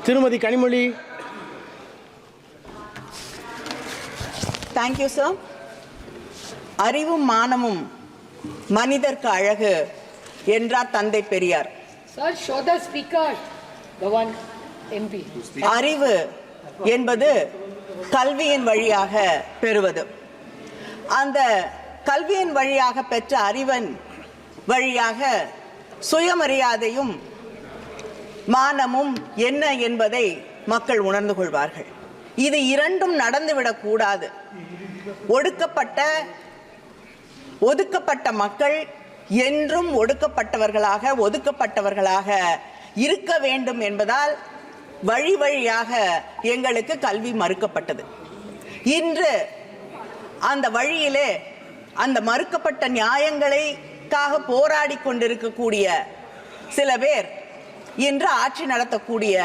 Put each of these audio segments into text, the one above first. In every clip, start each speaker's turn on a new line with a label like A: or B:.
A: திருமதி Kanimozhi.
B: Thank you, sir. அறிவும் மானமும் மனிதர்க்கு அழகு என்றார் தந்தை Periyar.
C: Sir, show the speaker, the one MP.
B: அறிவு என்பது கல்வியின் வழியாக பெறுவது. அந்த கல்வியின் வழியாக பெற்ற அறிவின் வழியாக சுயமரியாதையும் மானமும் என்ன என்பதை மக்கள் உணர்ந்து கொள்வார்கள். இது இரண்டும் நடந்துவிடக் கூடாது. ஒதுக்கப்பட்ட மக்கள் என்றும் ஒதுக்கப்பட்டவர்களாக இருக்க வேண்டும் என்பதால் வழி வழியாக எங்களுக்கு கல்வி மறுக்கப்பட்டது. இன்று அந்த வழியிலே அந்த மறுக்கப்பட்ட நியாயங்களுக்காக போராடி கொண்டிருக்கக்கூடிய சில பேர் இன்று ஆட்சி நடத்தக்கூடிய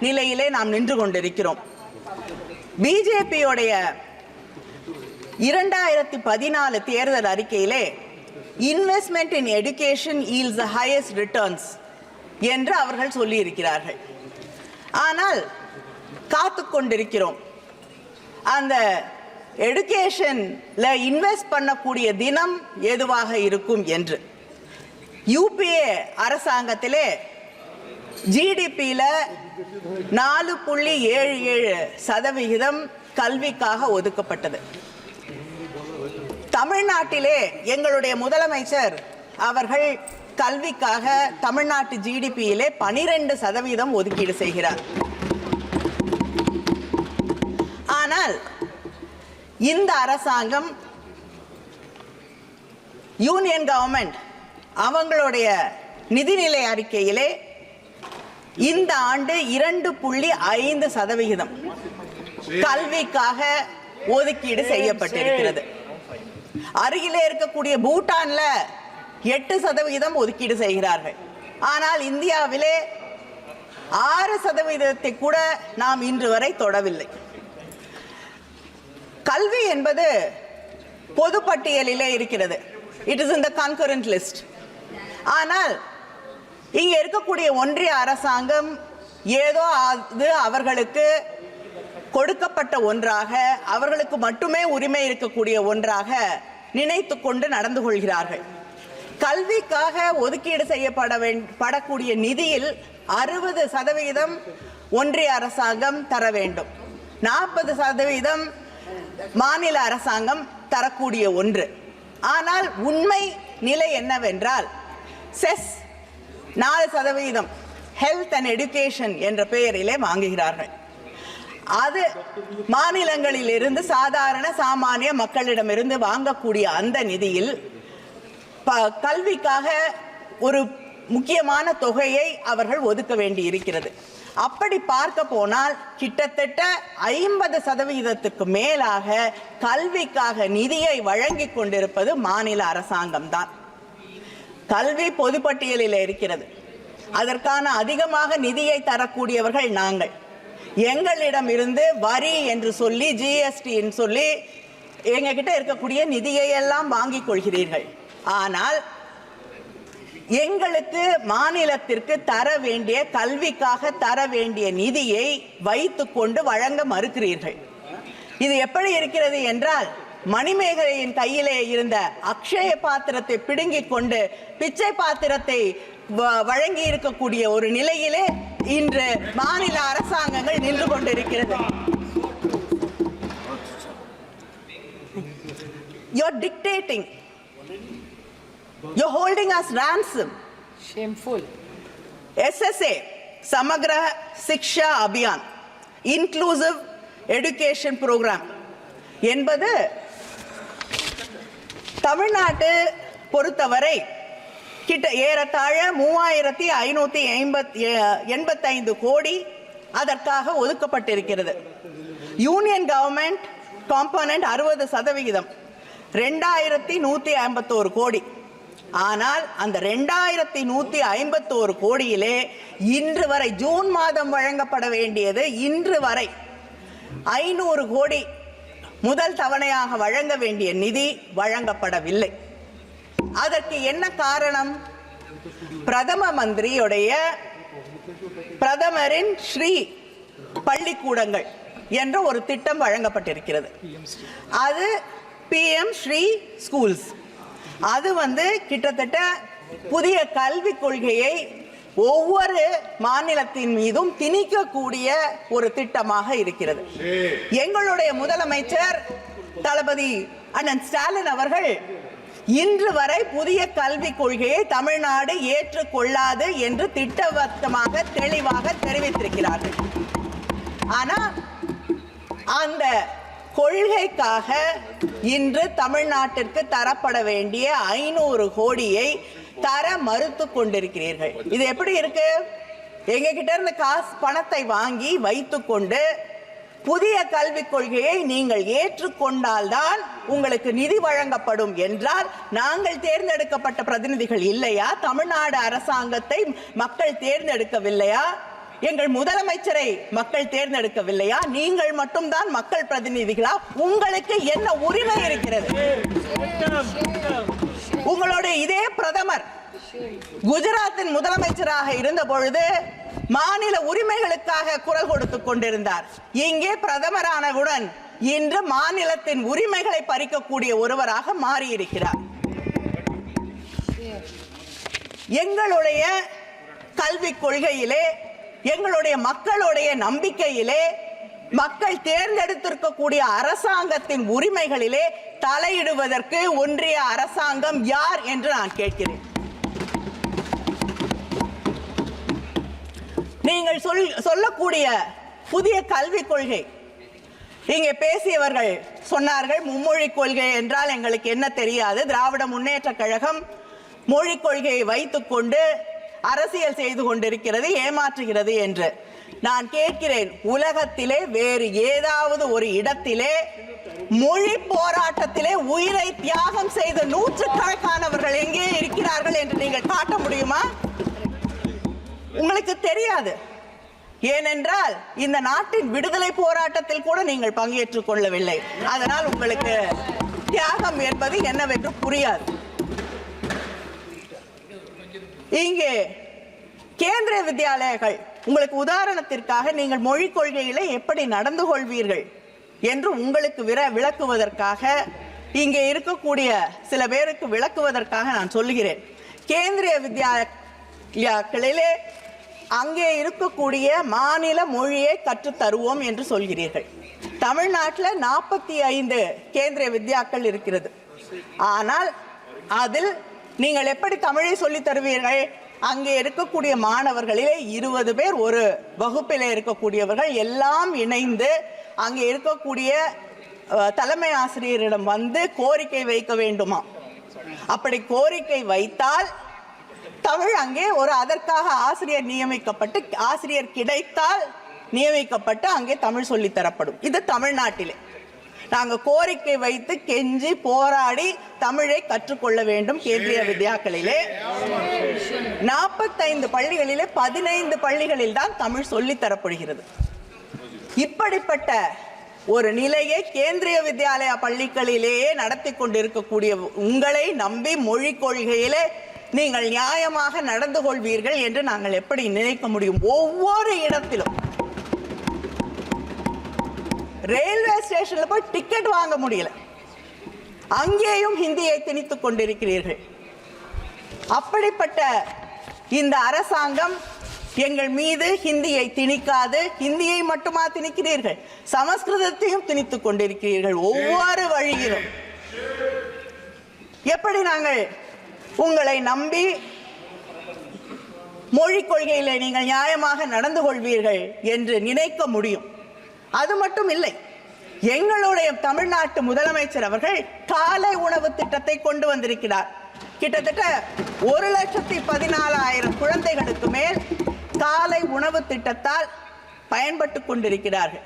B: நிலையிலே நாம் நின்று கொண்டிருக்கிறோம். பிஜேபியோடைய 2014 தேர்தல் அறிக்கையிலே investment in education yields the highest returns என்று அவர்கள் சொல்லியிருக்கிறார்கள். ஆனால் காத்து கொண்டிருக்கிறோம் அந்த எடுகேஷன்ல இன்வெஸ்ட் பண்ணக்கூடிய தினம் எதுவாக இருக்கும் என்று. யூபிஏ அரசாங்கத்திலே ஜிடிபியில 4.77% கல்விக்காக ஒதுக்கப்பட்டது. தமிழ்நாட்டிலே எங்களுடைய முதலமைச்சர் அவர்கள் கல்விக்காக தமிழ்நாட்டு ஜிடிபியிலே 12% ஒதுக்கீடு செய்கிறார். ஆனால் இந்த அரசாங்கம் யூனியன் கவர்மெண்ட் அவங்களுடைய நிதிநிலை அறிக்கையிலே இந்த ஆண்டு 2.5% கல்விக்காக ஒதுக்கீடு செய்யப்பட்டிருக்கிறது. அருகிலே இருக்கக்கூடிய பூட்டான்ல 8% ஒதுக்கீடு செய்கிறார்கள். ஆனால் இந்தியாவிலே 6% கூட நாம் இன்று வரை தொடவில்லை. கல்வி என்பது பொது பட்டியலிலே இருக்கிறது. It is in the concurrent list. ஆனால் இங்க இருக்கக்கூடிய ஒன்றிய அரசாங்கம் ஏதோ அது அவர்களுக்கு கொடுக்கப்பட்ட ஒன்றாக, அவர்களுக்கு மட்டுமே உரிமை இருக்கக்கூடிய ஒன்றாக நினைத்து கொண்டு நடந்து கொள்கிறார்கள். கல்விக்காக ஒதுக்கீடு செய்யப்படக்கூடிய நிதியில் 60% ஒன்றிய அரசாங்கம் தர வேண்டும், 40% மாநில அரசாங்கம் தரக்கூடிய ஒன்று. ஆனால் உண்மை நிலை என்னவென்றால் செஸ் 4% ஹெல்த் அண்ட் எஜுகேஷன் என்ற பெயரிலே வாங்குகிறார்கள். அது மாநிலங்களில் இருந்து சாமானிய மக்களிடமிருந்து வாங்கக்கூடிய அந்த நிதியில் கல்விக்காக ஒரு முக்கியமான தொகையை அவர்கள் ஒதுக்க வேண்டி இருக்கிறது. அப்படி பார்க்க போனால் கிட்டத்தட்ட 50% மேலாக கல்விக்காக நிதியை வழங்கி கொண்டிருப்பது மாநில அரசாங்கம் தான். கல்வி பொதுப்பட்டியலில் இருக்கிறது. அதற்கான அதிகமாக நிதியை தரக்கூடியவர்கள் நாங்கள். எங்களிடம் இருந்து வரி என்று சொல்லி, ஜிஎஸ்டி சொல்லி எங்க கிட்ட இருக்கக்கூடிய நிதியை எல்லாம் வாங்கிக் கொள்கிறீர்கள். ஆனால் எங்களுக்கு மாநிலத்திற்கு தர வேண்டிய, கல்விக்காக தர வேண்டிய நிதியை வைத்துக் கொண்டு வழங்க மறுக்கிறீர்கள். இது எப்படி இருக்கிறது என்றால், மணிமேகலையின் கையிலே இருந்த அக்ஷய பாத்திரத்தை பிடுங்கிக் கொண்டு பிச்சை பாத்திரத்தை வழங்கி இருக்கக்கூடிய ஒரு நிலையிலே இன்று மாநில அரசாங்கங்கள் நின்று கொண்டிருக்கிறது. You're dictating. You're holding us ransom.
C: Shameful.
B: SSA, Samagra Shiksha Abhiyan, Inclusive Education Program என்பது தமிழ்நாட்டு பொறுத்தவரை ஏறத்தாழ 3585 கோடி அதற்காக ஒதுக்கப்பட்டிருக்கிறது. யூனியன் கவர்மெண்ட் காம்பனன்ட் 60%, 2151 கோடி. ஆனால் அந்த 2151 கோடியிலே இன்று வரை, ஜூன் மாதம் வழங்கப்பட வேண்டியது இன்று வரை 500 கோடி முதல் தவணையாக வழங்க வேண்டிய நிதி வழங்கப்படவில்லை. அதற்கு என்ன காரணம்? பிரதமரின் ஸ்ரீ பள்ளிக்கூடங்கள் என்ற ஒரு திட்டம் வழங்கப்பட்டிருக்கிறது. அது PM ஸ்ரீ ஸ்கூல்ஸ். அது கிட்டத்தட்ட புதிய கல்விக் கொள்கையை ஒவ்வொரு மாநிலத்தின் மீதும் திணிக்கக்கூடிய ஒரு திட்டமாக இருக்கிறது. எங்களுடைய முதலமைச்சர் தளபதி அண்ணன் ஸ்டாலின் அவர்கள் இன்று வரை புதிய கல்விக் கொள்கையை தமிழ்நாடு ஏற்றுக்கொள்ளாது என்று திட்டவட்டமாக தெளிவாக தெரிவித்திருக்கிறார்கள். ஆனா அந்த கொள்கைக்காக இன்று தமிழ்நாட்டிற்கு தரப்பட வேண்டிய 500 கோடியை தர மறுத்து கொண்டிருக்கிறீர்கள். இது எப்படி இருக்கு? எங்க கிட்ட இருந்து பணத்தை வாங்கி வைத்துக்கொண்டு புதிய கல்விக் கொள்கையை நீங்கள் ஏற்றுக்கொண்டால்தான் உங்களுக்கு நிதி வழங்கப்படும் என்றால் நாங்கள் தேர்ந்தெடுக்கப்பட்ட பிரதிநிதிகள் இல்லையா? தமிழ்நாடு அரசாங்கத்தை மக்கள் தேர்ந்தெடுக்கவில்லையா? எங்கள் முதலமைச்சரை மக்கள் தேர்ந்தெடுக்கவில்லையா? நீங்கள் மட்டும்தான் மக்கள் பிரதிநிதிகளா? உங்களுக்கு என்ன உரிமை இருக்கிறது? உங்களுடைய இதே பிரதமர் குஜராத்தின் முதலமைச்சராக இருந்த பொழுது மாநில உரிமைகளுக்காக குரல் கொடுத்துக் கொண்டிருந்தார். இங்கே பிரதமரானவுடன் இன்று மாநிலத்தின் உரிமைகளை பறிக்கக்கூடிய ஒருவராக மாறியிருக்கிறார். எங்களுடைய கல்விக் கொள்கையிலே, எங்களுடைய மக்களுடைய நம்பிக்கையிலே, மக்கள் தேர்ந்தெடுத்திருக்கக்கூடிய அரசாங்கத்தின் உரிமைகளிலே தலையிடுவதற்கு ஒன்றிய அரசாங்கம் யார் என்று நான் கேட்கிறேன். நீங்கள் சொல்லக்கூடிய புதிய கல்விக் கொள்கை, இங்கே பேசியவர்கள் சொன்னார்கள் மும்மொழி கொள்கை என்றால் எங்களுக்கு என்ன தெரியாது, திராவிட முன்னேற்ற கழகம் மொழிக் கொள்கையை வைத்துக் கொண்டு அரசியல் செய்து கொண்டிருக்கிறது, ஏமாற்றுகிறது என்று. நான் கேட்கிறேன், உலகத்திலே வேறு ஏதாவது ஒரு இடத்திலே மொழி போராட்டத்திலே உயிரை தியாகம் செய்த நூற்றுக்கணக்கானவர்கள் எங்கே இருக்கிறார்கள் என்று நீங்கள் காட்ட முடியுமா? உங்களுக்கு தெரியாது. ஏனென்றால் இந்த நாட்டின் விடுதலை போராட்டத்தில் கூட நீங்கள் பங்கேற்றுக் கொள்ளவில்லை. அதனால் உங்களுக்கு தியாகம் என்பது என்னவென்று புரியாது. இங்கே கேந்திரிய வித்யாலயங்கள், உங்களுக்கு உதாரணத்திற்காக நீங்கள் மொழிக் கொள்கையிலே எப்படி நடந்து கொள்வீர்கள் என்று உங்களுக்கு விளக்குவதற்காக, இங்கே இருக்கக்கூடிய சில பேருக்கு விளக்குவதற்காக நான் சொல்லுகிறேன். கேந்திரிய வித்யாலயங்களிலே அங்கே இருக்கக்கூடிய மாநில மொழியை கற்றுத் தருவோம் என்று சொல்கிறீர்கள். தமிழ்நாட்டில் 45 கேந்திரிய வித்யாக்கள் இருக்கிறது. ஆனால் அதில் நீங்கள் எப்படி தமிழை சொல்லித் தருவீர்கள்? அங்கே இருக்கக்கூடிய மாணவர்களிலே 20 பேர் ஒரு வகுப்பில் இருக்கக்கூடியவர்கள் எல்லாம் இணைந்து அங்கே இருக்கக்கூடிய தலைமை ஆசிரியரிடம் கோரிக்கை வைக்க வேண்டுமா? அப்படி கோரிக்கை வைத்தால் தமிழ் அங்கே அதற்காக ஆசிரியர் நியமிக்கப்பட்டு, ஆசிரியர் கிடைத்தால் நியமிக்கப்பட்டு அங்கே தமிழ் சொல்லித் தரப்படும். இது தமிழ்நாட்டிலே நாங்கள் கோரிக்கை வைத்து கெஞ்சி போராடி தமிழை கற்றுக்கொள்ள வேண்டும். கேந்திரிய வித்யாக்களிலே 45 பள்ளிகளிலே 15 பள்ளிகளில் தான் தமிழ் சொல்லித் தரப்படுகிறது. இப்படிப்பட்ட ஒரு நிலையை கேந்திரிய வித்யாலயா பள்ளிகளிலேயே நடத்தி கொண்டிருக்கக்கூடிய உங்களை நம்பி மொழிக் கொள்கையிலே நீங்கள் நியாயமாக நடந்து கொள்வீர்கள் என்று நாங்கள் எப்படி நினைக்க முடியும்? ஒவ்வொரு இடத்திலும் ரயில்வே ஸ்டேஷன்ல போய் டிக்கெட் வாங்க முடியல, அங்கேயும் ஹிந்தியை திணித்துக் கொண்டிருக்கிறீர்கள். அப்படிப்பட்ட இந்த அரசாங்கம் எங்கள் மீது ஹிந்தியை திணிக்காது. ஹிந்தியை மட்டுமா திணிக்கிறீர்கள், சமஸ்கிருதத்தையும் திணித்துக் கொண்டிருக்கிறீர்கள். ஒவ்வொரு வழியிலும் எப்படி நாங்கள் உங்களை நம்பி மொழிக் கொள்கையிலே நீங்கள் நியாயமாக நடந்து கொள்வீர்கள் என்று நினைக்க முடியும்? அது மட்டும் இல்லை, எங்களுடைய தமிழ்நாட்டு முதலமைச்சர் அவர்கள் காலை உணவு திட்டத்தை கொண்டு வந்திருக்கிறார். கிட்டத்தட்ட 1,14,000 குழந்தைகளுக்கு மேல் காலை உணவு திட்டத்தால் பயன்பட்டு கொண்டிருக்கிறார்கள்.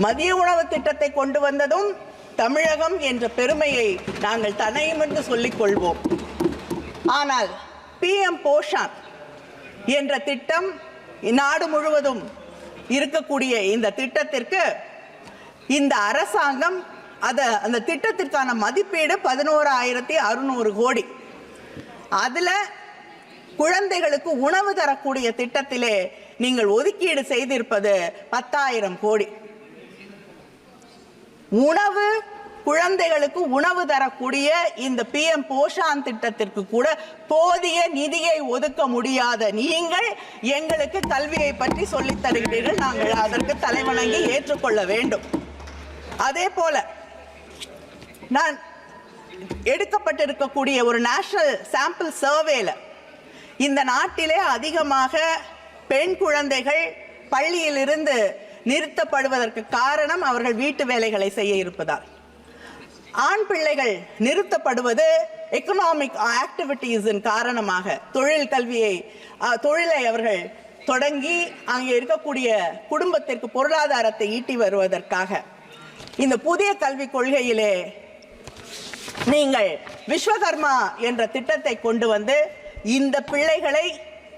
B: மதிய உணவு திட்டத்தை கொண்டு வந்ததும் தமிழகம் என்ற பெருமையை நாங்கள் தனையும் என்று சொல்லிக் கொள்வோம். ஆனால் PM போஷான் என்ற திட்டம் நாடு முழுவதும் இருக்கக்கூடிய இந்த திட்டத்திற்கு இந்த அரசாங்கம் அந்த திட்டத்திற்கான மதிப்பீடு 11,600 கோடி. அதுல குழந்தைகளுக்கு உணவு தரக்கூடிய திட்டத்திலே நீங்கள் ஒதுக்கீடு செய்திருப்பது 10,000 கோடி. உணவு, குழந்தைகளுக்கு உணவு தரக்கூடிய இந்த PM போஷான் திட்டத்திற்கு கூட போதிய நிதியை ஒதுக்க முடியாத நீங்கள் எங்களுக்கு கல்வியை பற்றி சொல்லித் தருகிறீர்கள். நாங்கள் அதற்கு தலைவணங்கி ஏற்றுக்கொள்ள வேண்டும். அதே போல நான் எடுக்கப்பட்டிருக்கக்கூடிய ஒரு நேஷனல் சாம்பிள் சர்வேல இந்த நாட்டிலே அதிகமாக பெண் குழந்தைகள் பள்ளியிலிருந்து நிறுத்தப்படுவதற்கு காரணம் அவர்கள் வீட்டு வேலைகளை செய்ய இருப்பதால். ஆண் பிள்ளைகள் நிறுத்தப்படுவது எக்கனாமிக் ஆக்டிவிட்டீஸின் காரணமாக, தொழிலை அவர்கள் தொடங்கி அங்கே இருக்கக்கூடிய குடும்பத்திற்கு பொருளாதாரத்தை ஈட்டி வருவதற்காக. இந்த புதிய கல்விக் கொள்கையிலே நீங்கள் விஸ்வகர்மா என்ற திட்டத்தை கொண்டு வந்து இந்த பிள்ளைகளை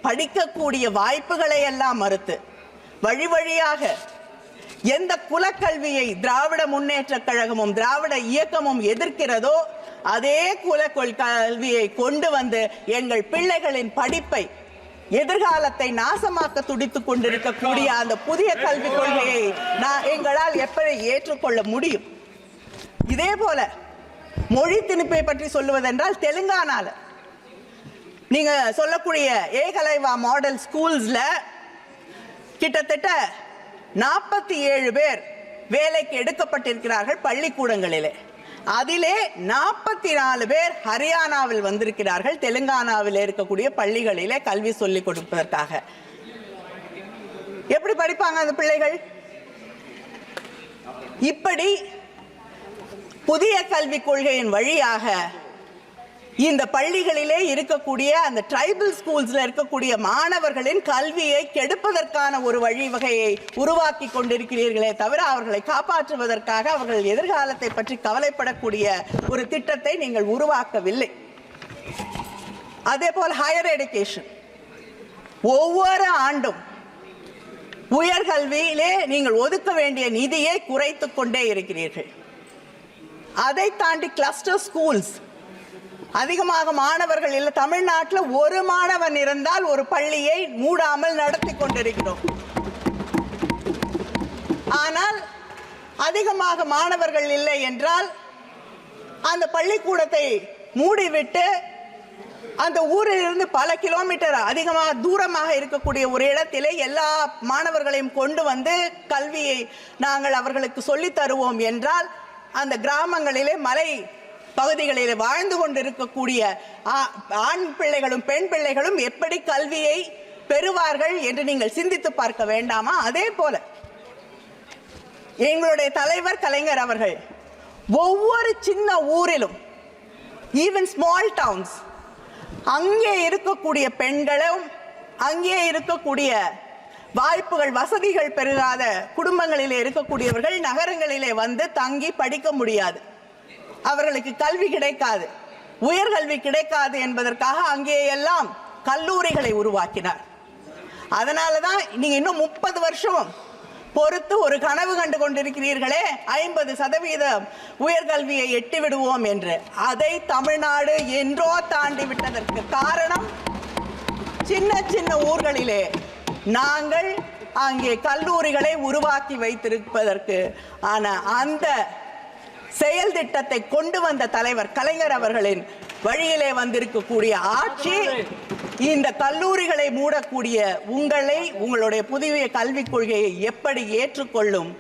B: படிக்கக்கூடிய வாய்ப்புகளை எல்லாம் மறுத்து வழி வழியாக எந்த குலக்கல்வியை திராவிட முன்னேற்ற கழகமும் திராவிட இயக்கமும் எதிர்க்கிறதோ அதே கல்வியை கொண்டு வந்து எங்கள் பிள்ளைகளின் படிப்பை, எதிர்காலத்தை நாசமாக்க துடித்துக் கொண்டிருக்கக்கூடிய அந்த புதிய கல்விக் கொள்கையை எங்களால் எப்படி ஏற்றுக்கொள்ள முடியும்? இதே போல மொழி திணிப்பை பற்றி சொல்லுவதென்றால், தெலுங்கானால நீங்க சொல்லக்கூடிய ஏகலைவா மாடல் ஸ்கூல்ஸ்ல கிட்டத்தட்ட 47 பேர் வேலைக்கு எடுக்கப்பட்டிருக்கிறார்கள் பள்ளிக்கூடங்களிலே. அதிலே 44 பேர் ஹரியானாவில் வந்திருக்கிறார்கள், தெலுங்கானாவில் இருக்கக்கூடிய பள்ளிகளிலே கல்வி சொல்லிக் கொடுப்பதற்காக. எப்படி படிப்பாங்க அந்த பிள்ளைகள்? இப்படி புதிய கல்விக் கொள்கையின் வழியாக இந்த பள்ளிகளிலே இருக்கக்கூடிய அந்த ட்ரைபல் ஸ்கூல்ஸ்ல இருக்கக்கூடிய மாணவர்களின் கல்வியை கெடுப்பதற்கான ஒரு வழிவகையை உருவாக்கி கொண்டிருக்கிறீர்களே தவிர அவர்களை காப்பாற்றுவதற்காக, அவர்கள் எதிர்காலத்தை பற்றி கவலைப்படக்கூடிய ஒரு திட்டத்தை நீங்கள் உருவாக்கவில்லை. அதே போல் ஹையர் எஜுகேஷன், ஒவ்வொரு ஆண்டும் உயர்கல்வியிலே நீங்கள் ஒதுக்க வேண்டிய நிதியை குறைத்துக் கொண்டே இருக்கிறீர்கள். அதை தாண்டி கிளஸ்டர் ஸ்கூல்ஸ், அதிகமாக மாணவர்கள் இல்லை. தமிழ்நாட்டில் ஒரு மாணவன் இருந்தால் ஒரு பள்ளியை மூடாமல் நடத்தி கொண்டிருக்கிறோம். ஆனால் அதிகமாக மாணவர்கள் இல்லை என்றால் அந்த பள்ளிக்கூடத்தை மூடிவிட்டு அந்த ஊரில் இருந்து பல கிலோமீட்டர் அதிகமாக தூரமாக இருக்கக்கூடிய ஒரு இடத்திலே எல்லா மாணவர்களையும் கொண்டு வந்து கல்வியை நாங்கள் அவர்களுக்கு சொல்லித் தருவோம் என்றால் அந்த கிராமங்களிலே மலை பகுதிகளில் வாழ்ந்து கொண்டிருக்கக்கூடிய ஆண் பிள்ளைகளும் பெண் பிள்ளைகளும் எப்படி கல்வியை பெறுவார்கள் என்று நீங்கள் சிந்தித்து பார்க்க வேண்டாமா? அதே போல எங்களுடைய தலைவர் கலைஞர் அவர்கள் ஒவ்வொரு சின்ன ஊரிலும், ஈவன் ஸ்மால் டவுன்ஸ், அங்கே இருக்கக்கூடிய பெண்களும் அங்கே இருக்கக்கூடிய வாய்ப்புகள் வசதிகள் பெருகாத குடும்பங்களிலே இருக்கக்கூடியவர்கள் நகரங்களிலே வந்து தங்கி படிக்க முடியாது, அவர்களுக்கு கல்வி கிடைக்காது, உயர்கல்வி கிடைக்காது என்பதற்காக அங்கே எல்லாம் கல்லூரிகளை உருவாக்கினார். அதனாலதான் நீங்க இன்னும் 30 வருஷம் பொறுத்து ஒரு கனவு கண்டு கொண்டிருக்கிறீர்களே 50% உயர்கல்வியை எட்டி விடுவோம் என்று. அதை தமிழ்நாடு என்றோ தாண்டி விட்டதற்கு காரணம் சின்ன சின்ன ஊர்களிலே நாங்கள் அங்கே கல்லூரிகளை உருவாக்கி வைத்திருப்பதற்கு ஆன அந்த செயல் திட்டத்தை கொண்டு வந்த தலைவர் கலைஞர் அவர்களின் வழியிலே வந்திருக்கக்கூடிய ஆட்சி இந்த கல்லூரிகளை மூடக்கூடிய உங்களை, உங்களுடைய புதிய கல்விக் கொள்கையை எப்படி ஏற்றுக்கொள்ளும்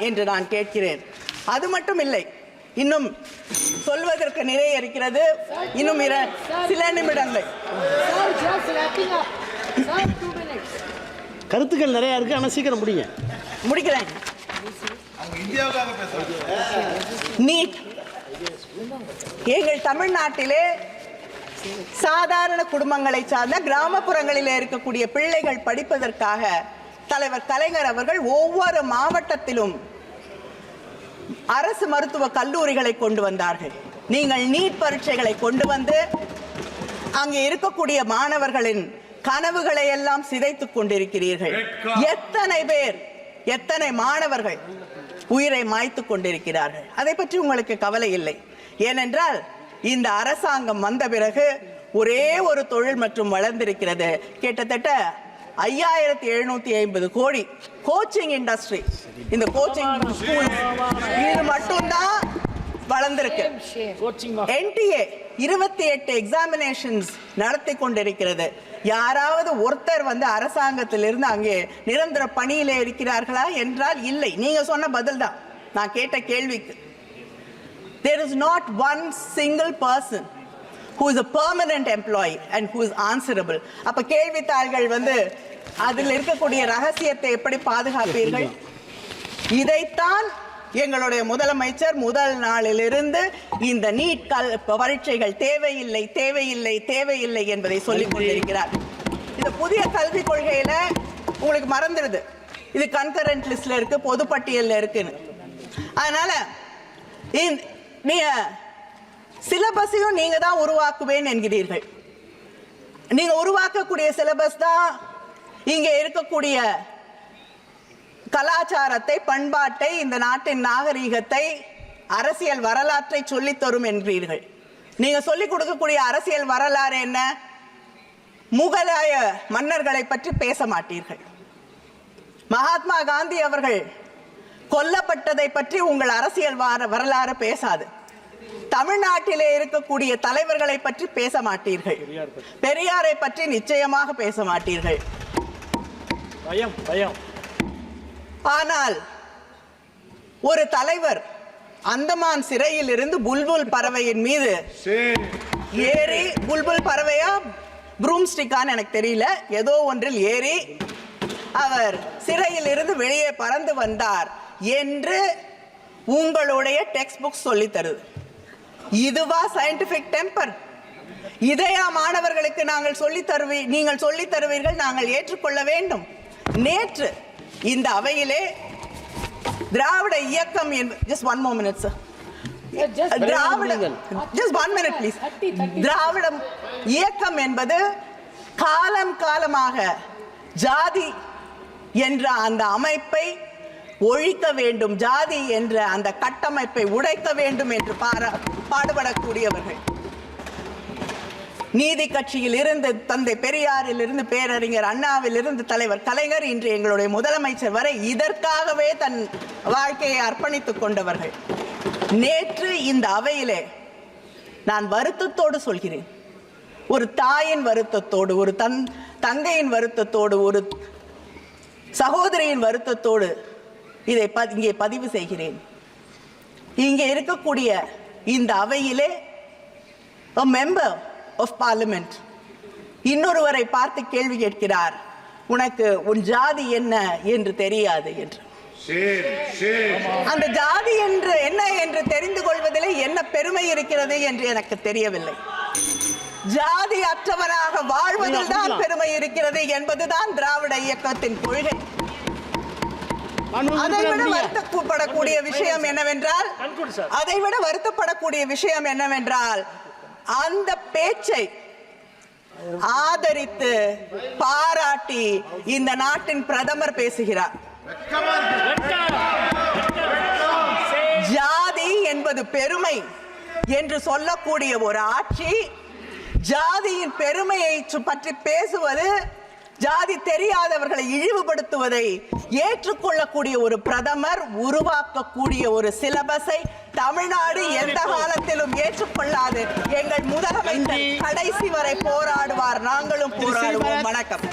B: என்று நான் கேட்கிறேன். அது மட்டும் இல்லை, இன்னும் சொல்வதற்கு நிறைய இருக்கிறது. இன்னும் சில நிமிடங்கள்.
A: கருத்துக்கள் நிறைய இருக்கு, ஆனால் சீக்கிரம்
B: முடிக்கிறேன். நீட் எங்கள் தமிழ்நாட்டிலே சாதாரண குடும்பங்களை சார்ந்த கிராமப்புறங்களிலே இருக்கக்கூடிய பிள்ளைகள் படிப்பதற்காக தலைவர் கலைஞர் அவர்கள் ஒவ்வொரு மாவட்டத்திலும் அரசு மருத்துவ கல்லூரிகளை கொண்டு வந்தார்கள். நீங்கள் நீட் பரீட்சைகளை கொண்டு வந்து அங்கே இருக்கக்கூடிய மாணவர்களின் கனவுகளை எல்லாம் சிதைத்துக் கொண்டிருக்கிறீர்கள். எத்தனை பேர், எத்தனை மாணவர்கள் உயிரை மாய்த்து கொண்டிருக்கிறார்கள். அதை பற்றி உங்களுக்கு கவலை இல்லை. ஏனென்றால் இந்த அரசாங்கம் வந்த பிறகு ஒரே ஒரு தொழில் மற்றும் வளர்ந்திருக்கிறது. கிட்டத்தட்ட 5750 கோடி. கோச்சிங் இண்டஸ்ட்ரி, இந்த கோச்சிங் ஸ்கூல் இது மட்டும்தான் வளர்ந்திருக்கு. NTA 28 எக்ஸாமினேஷன்ஸ் நடத்தி கொண்டிருக்கிறது. யாராவது ஒருத்தர் அரசாங்கத்திலிருந்து அங்கே நிரந்தர பணியிலே இருக்கிறார்களா என்றால் இல்லை. நீங்க சொன்ன பதில் தான் நான் கேட்ட கேள்விக்கு. There is not one single person who is a permanent employee and who is answerable. அப்ப கேள்வித்தாள்கள் அதில் இருக்கக்கூடிய ரகசியத்தை எப்படி பாதுகாப்பீர்கள்? இதைத்தான் எங்களுடைய முதலமைச்சர் முதல் நாளிலிருந்து இந்த நீட் பரீட்சைகள் தேவையில்லை தேவையில்லை தேவையில்லை என்பதை சொல்லிக் கொண்டிருக்கிறார். இந்த புதிய கல்விக் கொள்கையில உங்களுக்கு மறந்துடுது, இது கன்கரண்ட் லிஸ்ட்ல இருக்கு, பொதுப்பட்டியல்ல இருக்குன்னு. அதனால நீங்க சிலபஸையும் நீங்க தான் உருவாக்குவேன் என்கிறீர்கள். நீங்க உருவாக்கக்கூடிய சிலபஸ் தான் இங்க இருக்கக்கூடிய கலாச்சாரத்தை, பண்பாட்டை, இந்த நாட்டின் நாகரீகத்தை, அரசியல் வரலாற்றை சொல்லித் தரும் என்கிறீர்கள். நீங்க சொல்லிக் கொடுக்கக்கூடிய அரசியல் வரலாறு என்ன? முகலாய மன்னர்களை பற்றி பேச மாட்டீர்கள். மகாத்மா காந்தி அவர்கள் கொல்லப்பட்டதை பற்றி உங்கள் அரசியல் வரலாறு பேசாது. தமிழ்நாட்டிலே இருக்கக்கூடிய தலைவர்களை பற்றி பேச மாட்டீர்கள். பெரியாரை பற்றி நிச்சயமாக பேச மாட்டீர்கள். ஆனால் ஒரு தலைவர் அந்தமான் சிறையில் இருந்து புல்புல் பறவையின் மீது ஏறி, புல்புல் பறவையா ப்ரூம்ஸ்டிக்கான்னு எனக்கு தெரியல, ஏதோ ஒன்றில் ஏறி அவர் சிறையில் இருந்து வெளியே பறந்து வந்தார் என்று உங்களுடைய டெக்ஸ்ட் புக் சொல்லி தருது. இதுவா சயின்டிபிக் டெம்பர்? இதையா மாணவர்களுக்கு நீங்கள் சொல்லி தருவீர்கள், நாங்கள் ஏற்றுக்கொள்ள வேண்டும்? நேற்று இந்த அவையிலே திராவிட இயக்கம் just one more minute sir, just 1 minute please. திராவிட இயக்கம் என்பது காலம் காலமாக ஜாதி என்ற அந்த அமைப்பை ஒழிக்க வேண்டும், ஜாதி என்ற அந்த கட்டமைப்பை உடைக்க வேண்டும் என்று பாடுபடக்கூடியவர்கள். நீதி கட்சியில் இருந்து தந்தை பெரியாரில் இருந்து பேரறிஞர் அண்ணாவில் இருந்து தலைவர் கலைஞர், இன்று எங்களுடைய முதலமைச்சர் வரை இதற்காகவே தன் வாழ்க்கையை அர்ப்பணித்துக் கொண்டவர்கள். நேற்று இந்த அவையிலே நான் வருத்தத்தோடு சொல்கிறேன், ஒரு தாயின் வருத்தத்தோடு, ஒரு தங்கையின் வருத்தத்தோடு, ஒரு சகோதரியின் வருத்தத்தோடு இதை இங்கே பதிவு செய்கிறேன். இங்கே இருக்கக்கூடிய இந்த அவையிலே a member of parliament இன்னொருவரை பார்த்து கேள்வி கேட்கிறார், உனக்கு உன் ஜாதி என்ன என்று தெரியாது என்று. அந்த ஜாதி என்று என்ன என்று தெரிந்து கொள்வதிலே என்ன பெருமை இருக்கிறது என்று எனக்கு தெரியவில்லை. ஜாதி அற்றவராக வாழ்வதில் தான் பெருமை இருக்கிறது என்பதுதான் திராவிட இயக்கத்தின் கொள்கை. அதைவிட வருத்தப்படக்கூடிய விஷயம் என்னவென்றால் அந்த பேச்சை ஆதரித்து பாராட்டி இந்த நாட்டின் பிரதமர் பேசுகிறார். ஜாதி என்பது பெருமை என்று சொல்லக்கூடிய ஒரு ஆட்சி ஜாதியின் பெருமையை பற்றி பேசுவது, ஜாதி தெரியாதவர்களை இழிவுபடுத்துவதை ஏற்றுக்கொள்ளக்கூடிய ஒரு பிரதமர் உருவாக்கக்கூடிய ஒரு சிலபஸை தமிழ்நாடு எந்த காலத்திலும் ஏற்றுக்கொள்ளாது. எங்கள் முதலமைச்சர் கடைசி வரை போராடுவார், நாங்களும் போராடுவோம். வணக்கம்.